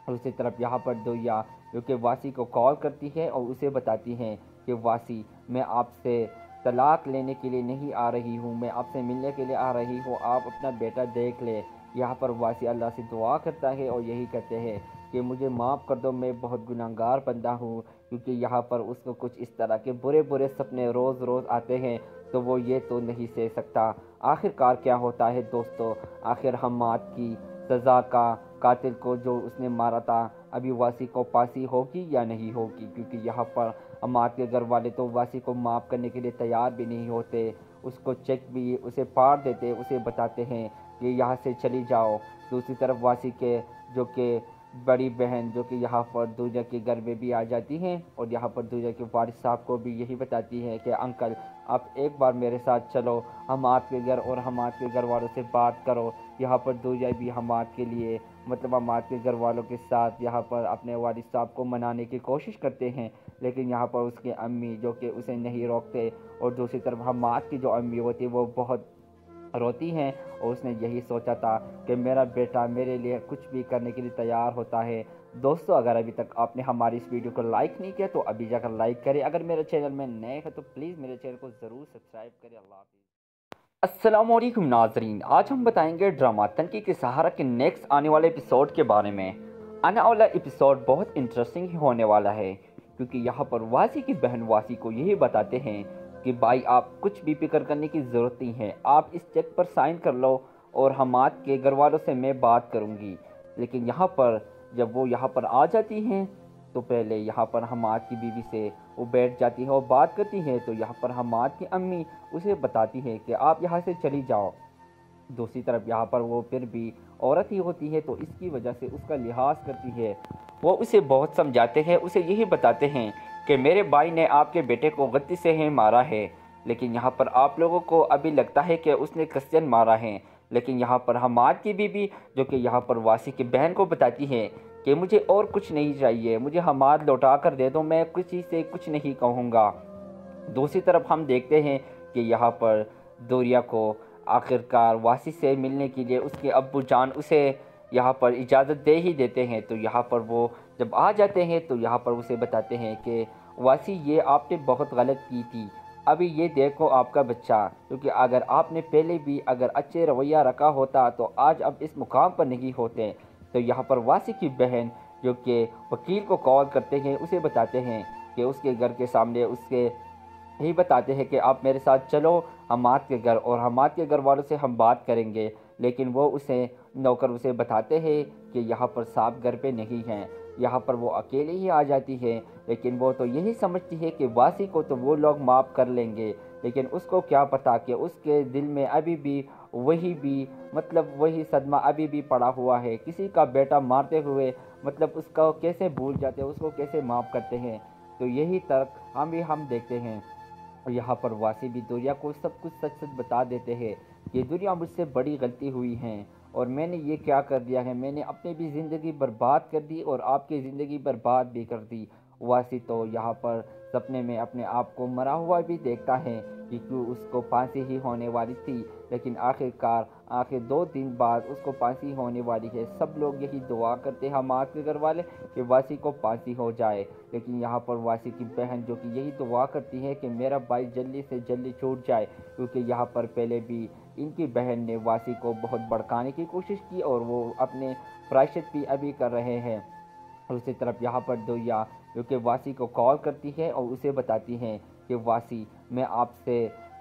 دوسری طرف یہاں پر دوریا جو کہ واسی کو کال کرتی ہے اور اسے بتاتی ہیں کہ واسی میں آپ سے طلاق لینے کے لیے نہیں آ رہی ہوں، میں آپ سے ملنے کے لیے آ رہی ہوں، آپ اپنا بیٹا دیکھ لے۔ یہاں پر واسی اللہ سے دعا کرتا ہے اور یہی کہتے ہیں کہ مجھے معاف کر دو، میں بہت گناہگار بندہ ہوں، کیونکہ یہاں پر اس کو کچھ اس طرح کے برے برے سپنے روز روز آتے ہیں تو وہ یہ تو نہیں سہ سکتا۔ آخر کار کیا ہوتا ہے دوستو، آخر حماد کی سزا کا قاتل کو جو اس نے مارا تھا ابھی واسی کو پھانسی ہوگی یا نہیں ہوگی، کیونکہ یہاں پر حماد کے گھر والے تو واسی کو معاف کرنے کے لیے تیار بھی نہیں ہوتے، اس کو چیک بھی اسے پاڑ دیتے، اسے بتاتے ہیں کہ یہاں سے چلی جاؤ۔ دوسری طرف واسی کے جو کہ بڑی بہن جو کہ یہاں پر دنیا کے گھر میں بھی آ جاتی ہیں اور یہاں پر دنیا کے وارث صاحب کو بھی یہی بتاتی ہے کہ انکل آپ ایک بار میرے ساتھ چلو، حماد کے گھر اور حماد کے گھر والوں سے بات کرو۔ یہاں پر دنیا بھی حماد کے لیے مطلب ہماد کے گھر والوں کے ساتھ یہاں پر اپنے والد صاحب کو منانے کی کوشش کرتے ہیں، لیکن یہاں پر اس کے امی جو کہ اسے نہیں روکتے، اور دوسری طرف حماد کی جو امی ہوتی وہ بہت روتی ہیں، اور اس نے یہی سوچا تھا کہ میرا بیٹا میرے لیے کچھ بھی کرنے کے لیے تیار ہوتا ہے۔ دوستو اگر ابھی تک آپ نے ہماری اس ویڈیو کو لائک نہیں کیا تو ابھی جا کر لائک کریں، اگر میرے چینل میں نئے ہیں تو پلیز میرے چینل کو ضرور سبسکرائب کریں۔ اللہ حافظ۔ السلام علیکم ناظرین، آج ہم بتائیں گے ڈرامہ تنکی کے سہارا کے نیکسٹ آنے والے ایپیسوڈ کے بارے میں۔ آنے والا ایپیسوڈ بہت انٹرسٹنگ ہونے والا ہے، کیونکہ یہاں پر واسی کی بہن واسی کو یہی بتاتے ہیں کہ بھائی آپ کچھ بھی فکر کرنے کی ضرورت نہیں ہے، آپ اس چیک پر سائن کر لو اور حماد کے گھر والوں سے میں بات کروں گی۔ لیکن یہاں پر جب وہ یہاں پر آ جاتی ہیں تو پہلے یہاں پر حماد کی بیوی سے وہ بیٹھ جاتی ہے اور بات کرتی ہیں، تو یہاں پر حماد کی امی اسے بتاتی ہے کہ آپ یہاں سے چلی جاؤ۔ دوسری طرف یہاں پر وہ پھر بھی عورت ہی ہوتی ہے تو اس کی وجہ سے اس کا لحاظ کرتی ہے، وہ اسے بہت سمجھاتے ہیں، اسے یہی بتاتے ہیں کہ میرے بھائی نے آپ کے بیٹے کو غلطی سے ہی مارا ہے، لیکن یہاں پر آپ لوگوں کو ابھی لگتا ہے کہ اس نے قصداً مارا ہے۔ لیکن یہاں پر حماد کی بیوی جو کہ یہاں پر واسی کی بہن کو بتاتی ہے کہ مجھے اور کچھ نہیں چاہیے، مجھے حماد لوٹا کر دے دو، میں کسی سے کچھ نہیں کہوں گا۔ دوسری طرف ہم دیکھتے ہیں کہ یہاں پر دوریا کو آخرکار واسی سے ملنے کے لیے اس کے ابو جان اسے یہاں پر اجازت دے ہی دیتے ہیں، تو یہاں پر وہ جب آ جاتے ہیں تو یہاں پر اسے بتاتے ہیں کہ واسی یہ آپ نے بہت غلط کی تھی، ابھی یہ دیکھو آپ کا بچہ، کیونکہ اگر آپ نے پہلے بھی اگر اچھے رویہ رکھا ہوتا تو آج اب اس مقام پر نہیں ہوتے۔ تو یہاں پر واسی کی بہن جو کہ وکیل کو کال کرتے ہیں اسے بتاتے ہیں کہ اس کے گھر کے سامنے اس کے یہی بتاتے ہیں کہ آپ میرے ساتھ چلو حماد کے گھر، اور حماد کے گھر والوں سے ہم بات کریں گے، لیکن وہ اسے نوکر اسے بتاتے ہیں کہ یہاں پر صاحب گھر پہ نہیں ہیں۔ یہاں پر وہ اکیلے ہی آ جاتی ہے، لیکن وہ تو یہی سمجھتی ہے کہ واسی کو تو وہ لوگ معاف کر لیں گے، لیکن اس کو کیا پتا کہ اس کے دل میں ابھی بھی وہی صدمہ ابھی بھی پڑا ہوا ہے، کسی کا بیٹا مارتے ہوئے مطلب اس کو کیسے بھول جاتے ہیں، اس کو کیسے معاف کرتے ہیں۔ تو یہی تک ہم دیکھتے ہیں، اور یہاں پر واسی بھی دوریا کو سب کچھ سچ سچ بتا دیتے ہیں کہ دوریا مجھ سے بڑی غلطی ہوئی ہے، اور میں نے یہ کیا کر دیا ہے، میں نے اپنی بھی زندگی برباد کر دی اور آپ کی زندگی برباد بھی کر دی۔ واسی تو یہاں پر سپنے میں اپنے آپ کو مرا ہوا بھی دیکھتا ہے، کیونکہ اس کو پھانسی ہی ہونے والی تھی، لیکن آخر 2 دن بعد اس کو پھانسی ہونے والی ہے۔ سب لوگ یہی دعا کرتے ہیں حماد کے گھر والے کہ واسی کو پھانسی ہو جائے، لیکن یہاں پر واسی کی بہن جو کہ یہی دعا کرتی ہے کہ میرا بھائی جلدی سے جلدی چھوٹ جائے، کیونکہ یہاں پر پہلے بھی ان کی بہن نے واسی کو بہت بھڑکانے کی کوشش کی اور وہ اپنے پرائشت بھی ابھی کر رہے ہیں۔ دوسری طرف یہاں پر دوریا جو کہ واسی کو کال کرتی ہے اور اسے بتاتی ہیں کہ واسی میں آپ سے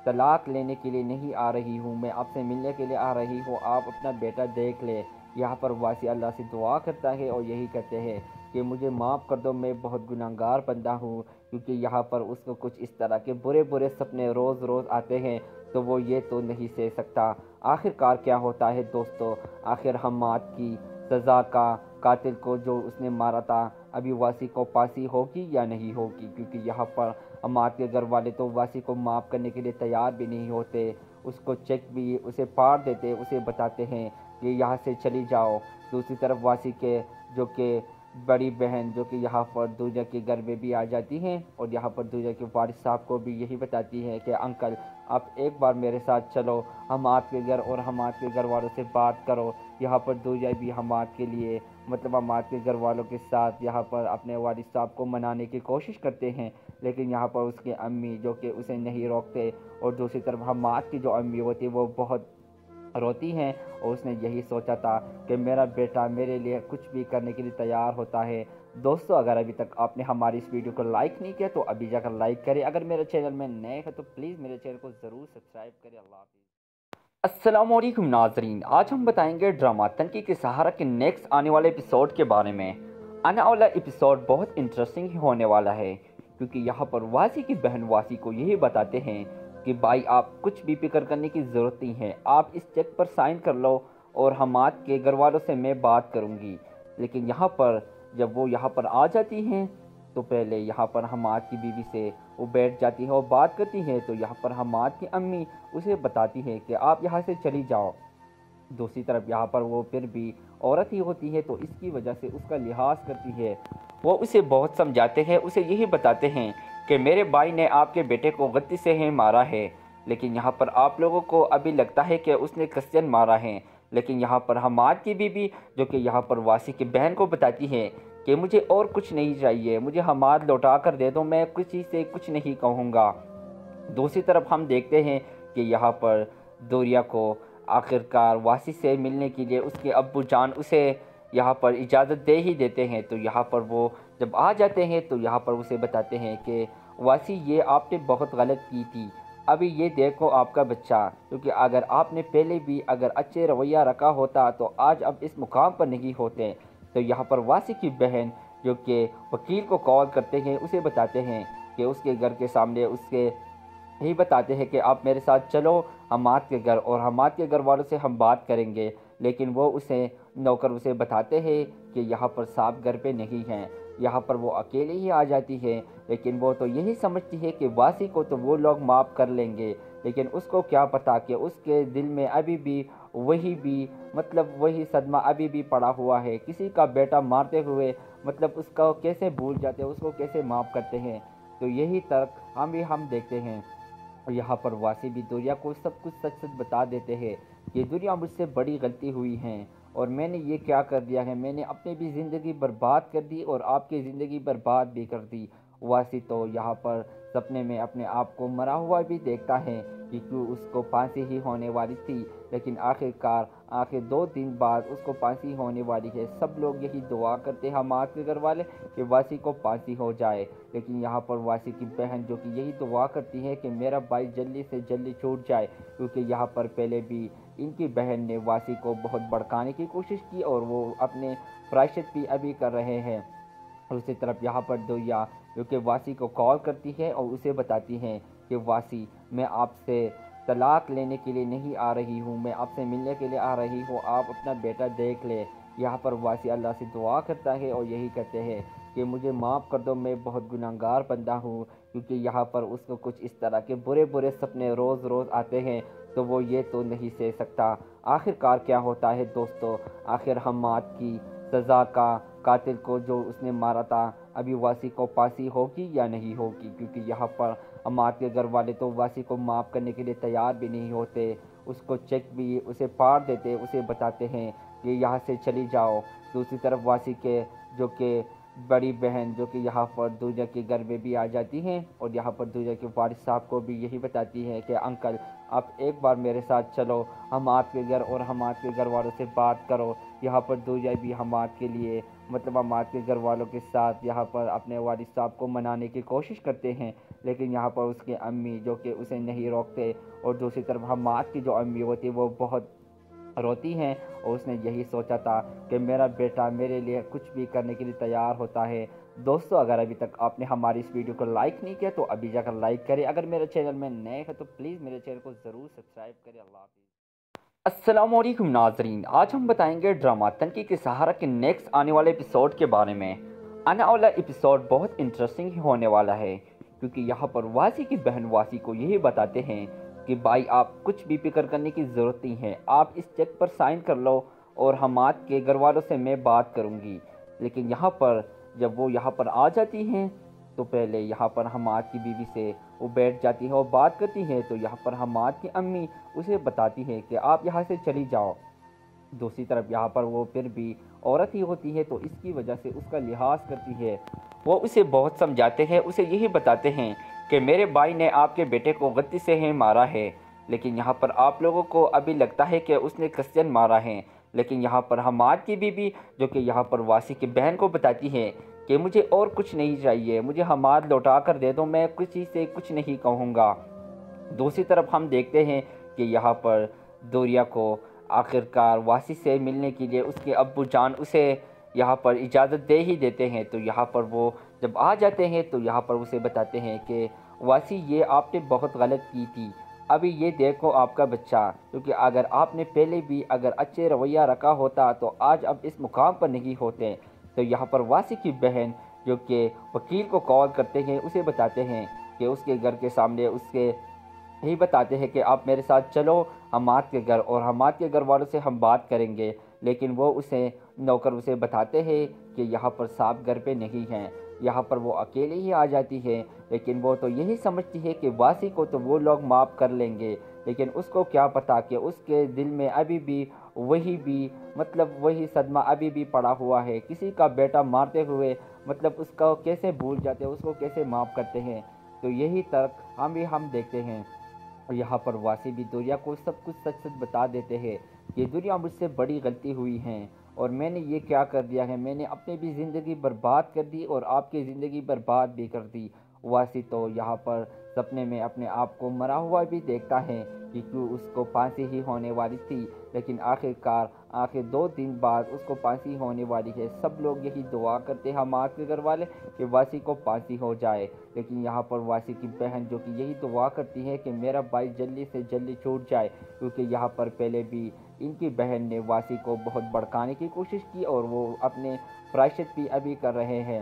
طلاق لینے کے لیے نہیں آ رہی ہوں، میں آپ سے ملنے کے لیے آ رہی ہوں، آپ اپنا بیٹا دیکھ لے۔ یہاں پر واسی اللہ سے دعا کرتا ہے اور یہی کہتے ہیں کہ مجھے معاف کر دو، میں بہت گناہگار بندہ ہوں، کیونکہ یہاں پر اس کو کچھ اس طرح کے برے سپنے روز آتے ہیں تو وہ یہ تو نہیں سہ سکتا۔ آخرکار کیا ہوتا ہے دوستو، آخر حماد کی سزا کا قاتل کو جو اس نے مارا تھا ابھی واسی کو پھانسی ہوگی یا نہیں ہوگی، کیونکہ یہاں پر حماد کے گھر والے تو واسی کو معاف کرنے کے لیے تیار بھی نہیں ہوتے، اس کو چیک بھی اسے پاڑ دیتے، اسے بتاتے ہیں کہ یہاں سے چلی جاؤ۔ دوسری طرف واسی کے جو کہ بڑی بہن جو کہ یہاں پر دوریا کے گھر میں بھی آ جاتی ہیں، اور یہاں پر دوریا کے والد صاحب کو بھی یہی بتاتی ہے کہ انکل آپ ایک بار میرے ساتھ چلو حماد کے گھر اور حماد کے گھر والوں سے بات کرو۔ یہاں پر دوریا بھی حماد کے لیے حماد کے گھر والوں کے ساتھ یہاں پر اپنے والد صاحب کو منانے کی کوشش کرتے ہیں، لیکن یہاں پر اس کے امی جو کہ اسے نہیں روکتے، اور دوسری طرف حماد کی جو امی ہوتی وہ بہت روتی ہیں، اور اس نے یہی سوچا تھا کہ میرا بیٹا میرے لیے کچھ بھی کرنے کے لیے تیار ہوتا ہے۔ دوستو اگر ابھی تک آپ نے ہماری اس ویڈیو کو لائک نہیں کیا تو ابھی جا کر لائک کریں، اگر میرے چینل میں نئے ہیں تو پلیز میرے چینل کو ضرور سبسکرائب کریں۔ اللہ حافظ۔ السلام علیکم ناظرین، آج ہم بتائیں گے ڈرامہ تنکی کے سہارا کے نیکسٹ آنے والے ایپیسوڈ کے بارے میں۔ آنے والا ایپیسوڈ بہت انٹرسٹنگ ہونے والا ہے، کیونکہ یہاں پر واسی کی بہن واسی کو یہی بتاتے ہیں کہ بھائی آپ کچھ بھی فکر کرنے کی ضرورت نہیں ہے، آپ اس چیک پر سائن کر لو اور حماد کے گھر والوں سے میں بات کروں گی۔ لیکن یہاں پر جب وہ یہاں پر آ جاتی ہیں تو پہلے یہاں پر حماد کی بیوی سے وہ بیٹھ جاتی ہے اور بات کرتی ہے، تو یہاں پر حماد کی امی اسے بتاتی ہے کہ آپ یہاں سے چلی جاؤ۔ दूसरी तरफ यहाँ पर वो फिर भी औरत ही होती है तो इसकी वजह से उसका लिहाज करती है। वो उसे बहुत समझाते हैं, उसे यही बताते हैं कि मेरे भाई ने आपके बेटे को गलती से ही मारा है, लेकिन यहाँ पर आप लोगों को अभी लगता है कि उसने कस्यन मारा है। लेकिन यहाँ पर हमाद की बीवी जो कि यहाँ पर वासी की बहन को बताती है कि मुझे और कुछ नहीं चाहिए, मुझे हमाद लौटा कर दे दो, मैं किसी से कुछ नहीं कहूँगा। दूसरी तरफ हम देखते हैं कि यहाँ पर दूरिया को आखिरकार वासी से मिलने के लिए उसके अब्बू जान उसे यहाँ पर इजाज़त दे ही देते हैं। तो यहाँ पर वो जब आ जाते हैं तो यहाँ पर उसे बताते हैं कि वासी ये आपने बहुत गलत की थी, अभी ये देखो आपका बच्चा, क्योंकि अगर आपने पहले भी अगर अच्छे रवैया रखा होता तो आज अब इस मुकाम पर नहीं होते। तो यहाँ पर वासी की बहन जो कि वकील को कॉल करते हैं उसे बताते हैं कि उसके घर के सामने उसके यही बताते हैं कि आप मेरे साथ चलो हमाद के घर और हमाद के घर वालों से हम बात करेंगे। लेकिन वो उसे नौकर उसे बताते हैं कि यहाँ पर साहब घर पे नहीं हैं, यहाँ पर वो अकेले ही आ जाती है। लेकिन वो तो यही समझती है कि वासी को तो वो लोग माफ़ कर लेंगे, लेकिन उसको क्या पता कि उसके दिल में अभी भी वही सदमा अभी भी पड़ा हुआ है। किसी का बेटा मारते हुए उसको कैसे भूल जाते हैं, उसको कैसे माफ़ करते हैं। तो यही तर्क हम देखते हैं। और यहाँ पर वासी भी दुनिया को सब कुछ सच सच बता देते हैं कि दुनिया मुझसे बड़ी गलती हुई है और मैंने ये क्या कर दिया है, मैंने अपनी भी ज़िंदगी बर्बाद कर दी और आपकी ज़िंदगी बर्बाद भी कर दी। वासी तो यहाँ पर सपने में अपने आप को मरा हुआ भी देखता है कि क्यों उसको फांसी ही होने वाली थी, लेकिन आखिर 2 दिन बाद उसको फांसी होने वाली है। सब लोग यही दुआ करते हैं हमाद के घर वाले कि वासी को फांसी हो जाए, लेकिन यहाँ पर वासी की बहन जो कि यही दुआ करती है कि मेरा भाई जल्दी से जल्दी छूट जाए, क्योंकि यहाँ पर पहले भी इनकी बहन ने वासी को बहुत भड़काने की कोशिश की और वो अपने प्रायश्चित भी अभी कर रहे हैं। दूसरी तरफ यहाँ पर दुनिया जो कि वासी को कॉल करती है और उसे बताती है कि वासी मैं आपसे तलाक लेने के लिए नहीं आ रही हूँ, मैं आपसे मिलने के लिए आ रही हूँ, आप अपना बेटा देख ले। यहाँ पर वासी अल्लाह से दुआ करता है और यही कहते हैं कि मुझे माफ़ कर दो, मैं बहुत गुनाहगार बंदा हूँ, क्योंकि यहाँ पर उसको कुछ इस तरह के बुरे बुरे सपने रोज़ रोज़ आते हैं तो वो ये तो नहीं सह सकता। आखिरकार क्या होता है दोस्तों, आखिर हमाद की सज़ा का कातिल को जो उसने मारा था अभी वासी को फांसी होगी या नहीं होगी, क्योंकि यहाँ पर हमाद के घर वाले तो वासी को माफ़ करने के लिए तैयार भी नहीं होते, उसको चेक भी उसे फाड़ देते, उसे बताते हैं कि यहाँ से चली जाओ। दूसरी तरफ वासी के जो कि बड़ी बहन जो कि यहाँ पर दूजा के घर में भी आ जाती हैं और यहाँ पर दूजा के वारिस साहब को भी यही बताती है कि अंकल आप एक बार मेरे साथ चलो हमाद के घर और हमाद के घर वालों से बात करो। यहाँ पर दूजा भी हमाद के लिए हमाद के घर वालों के साथ यहाँ पर अपने वारिस साहब को मनाने की कोशिश करते हैं, लेकिन यहाँ पर उसके अम्मी जो कि उसे नहीं रोकते और दूसरी तरफ हमाद की जो अम्मी होती है वो बहुत रोती हैं और उसने यही सोचा था कि मेरा बेटा मेरे लिए कुछ भी करने के लिए तैयार होता है। दोस्तों अगर अभी तक आपने हमारी इस वीडियो को लाइक नहीं किया तो अभी जाकर लाइक करें। अगर मेरे चैनल में नए हैं तो प्लीज़ मेरे चैनल को ज़रूर सब्सक्राइब करें। अल्लाह हाफ़िज़। अस्सलाम वालेकुम नाज़रीन, आज हम बताएंगे ड्रामा तनकी के सहारा के नेक्स्ट आने वाले एपिसोड के बारे में। आने वाला एपिसोड बहुत इंटरेस्टिंग होने वाला है, क्योंकि यहाँ पर वासी की बहन वासी को यही बताते हैं कि भाई आप कुछ भी फिक्र करने की ज़रूरत नहीं है, आप इस चेक पर साइन कर लो और हमाद के घर वालों से मैं बात करूँगी। लेकिन यहाँ पर जब वो यहाँ पर आ जाती हैं तो पहले यहाँ पर हमाद की बीवी से वो बैठ जाती है और बात करती है। तो यहाँ पर हमाद की अम्मी उसे बताती है कि आप यहाँ से चली जाओ। दूसरी तरफ यहाँ पर वो फिर भी औरत ही होती है तो इसकी वजह से उसका लिहाज करती है। वो उसे बहुत समझाते हैं, उसे यही बताते हैं कि मेरे भाई ने आपके बेटे को गलती से ही मारा है, लेकिन यहाँ पर आप लोगों को अभी लगता है कि उसने कस्यन मारा है। लेकिन यहाँ पर हमाद की बीवी जो कि यहाँ पर वासी की बहन को बताती है कि मुझे और कुछ नहीं चाहिए, मुझे हमाद लौटा कर दे दो, मैं किसी से कुछ नहीं कहूँगा। दूसरी तरफ हम देखते हैं कि यहाँ पर दूरिया को आखिरकार वासी से मिलने के लिए उसके अब्बू जान उसे यहाँ पर इजाज़त दे ही देते हैं। तो यहाँ पर वो जब आ जाते हैं तो यहाँ पर उसे बताते हैं कि वासी ये आपने बहुत गलत की थी, अभी ये देखो आपका बच्चा, क्योंकि अगर आपने पहले भी अगर अच्छे रवैया रखा होता तो आज अब इस मुकाम पर नहीं होते। तो यहाँ पर वासी की बहन जो कि वकील को कॉल करते हैं उसे बताते हैं कि उसके घर के सामने उसके یہی بتاتے ہیں کہ آپ میرے ساتھ چلو حماد کے گھر، اور حماد کے گھر والوں سے ہم بات کریں گے، لیکن وہ نوکر اسے بتاتے ہیں کہ یہاں پر صاحب گھر پہ نہیں ہیں، یہاں پر وہ اکیلے ہی آ جاتی ہے، لیکن وہ تو یہی سمجھتی ہے کہ واسی کو تو وہ لوگ معاف کر لیں گے، لیکن اس کو کیا پتا کہ اس کے دل میں ابھی بھی وہی صدمہ ابھی بھی پڑا ہوا ہے۔ کسی کا بیٹا مارتے ہوئے اس کو کیسے بھول جاتے ہیں، اس کو کیسے معاف کرتے ہیں، تو یہی ترک ہم دیکھتے ہیں۔ اور یہاں پر واسی بھی دنیا کو سب کچھ سچ بتا دیتے ہیں کہ دنیا مجھ سے بڑی غلطی ہوئی ہے، اور میں نے یہ کیا کر دیا ہے، میں نے اپنی بھی زندگی برباد کر دی اور آپ کی زندگی برباد بھی کر دی۔ واسی تو یہاں پر سپنے میں اپنے آپ کو مرا ہوا بھی دیکھتا ہے، کیونکہ اس کو پھانسی ہی ہونے والی تھی، لیکن آخر 2 دن بعد اس کو پھانسی ہونے والی ہے۔ سب لوگ یہی دعا کرتے ہیں حماد کے گھر والے کہ واسی کو پھانسی ہو جائے، لیکن یہاں پر واسی کی بہن جو کہ یہی دعا کرتی ہے کہ میرا بھائی جلدی سے جلدی چھوٹ جائے، کیونکہ یہاں پر پہلے بھی ان کی بہن نے واسی کو بہت بھڑکانے کی کوشش کی اور وہ اپنے پرائشت بھی ابھی کر رہے ہیں۔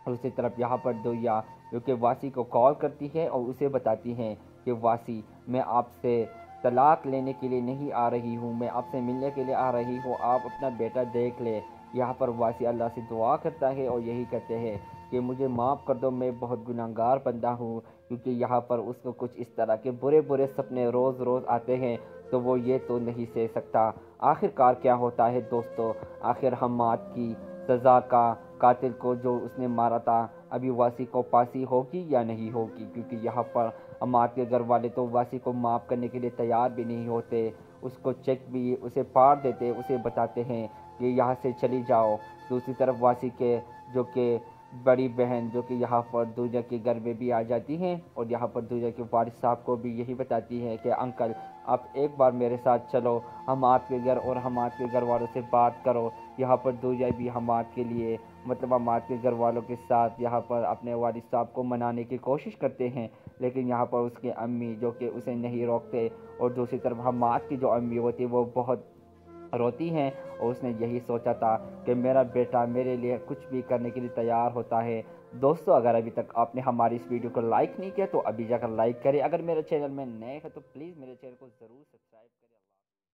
دوسری طرف یہاں پر دویا جو کہ واسی کو کال کرتی ہے اور اسے بتاتی ہے کہ واسی، میں آپ سے طلاق لینے کے لیے نہیں آ رہی ہوں، میں آپ سے ملنے کے لیے آ رہی ہوں، آپ اپنا بیٹا دیکھ لیں۔ یہاں پر واسی اللہ سے دعا کرتا ہے اور یہی کہتے ہیں کہ مجھے معاف کر دو، میں بہت گناہگار بندہ ہوں، کیونکہ یہاں پر اس کو کچھ اس طرح کے برے سپنے روز آتے ہیں، تو وہ یہ تو نہیں سہ سکتا۔ آخرکار کیا ہوتا ہے دوستو، آخر حماد کی سزا کا قاتل کو جو اس نے مارا تھا، ابھی واسی کو پھانسی ہوگی یا نہیں ہوگی، کیونکہ یہاں پر حماد کے گھر والے تو واسی کو معاف کرنے کے لیے تیار بھی نہیں ہوتے، اس کو چیک بھی اسے پاڑ دیتے، اسے بتاتے ہیں کہ یہاں سے چلی جاؤ۔ دوسری طرف واسی کے جو کہ بڑی بہن جو کہ یہاں پر دنیا کے گھر میں بھی آ جاتی ہیں، اور یہاں پر دنیا کے والد صاحب کو بھی یہی بتاتی ہے کہ انکل آپ ایک بار میرے ساتھ چلو حماد کے گھر اور حماد کے گھر والوں سے بات کرو۔ یہاں پر دنیا بھی حماد کے لیے حماد کے گھر والوں کے ساتھ یہاں پر اپنے والد صاحب کو منانے کی کوشش کرتے ہیں، لیکن یہاں پر اس کے امی جو کہ اسے نہیں روکتے، اور دوسری طرف حماد کی جو امی ہوتی وہ بہت روتی ہیں، اور اس نے یہی سوچا تھا کہ میرا بیٹا میرے لیے کچھ بھی کرنے کے لیے تیار ہوتا ہے۔ دوستو اگر ابھی تک آپ نے ہماری اس ویڈیو کو لائک نہیں کیا تو ابھی جا کر لائک کریں، اگر میرے چینل میں نئے ہیں تو پلیز میرے چینل کو ضرور سبسکرائب کریں۔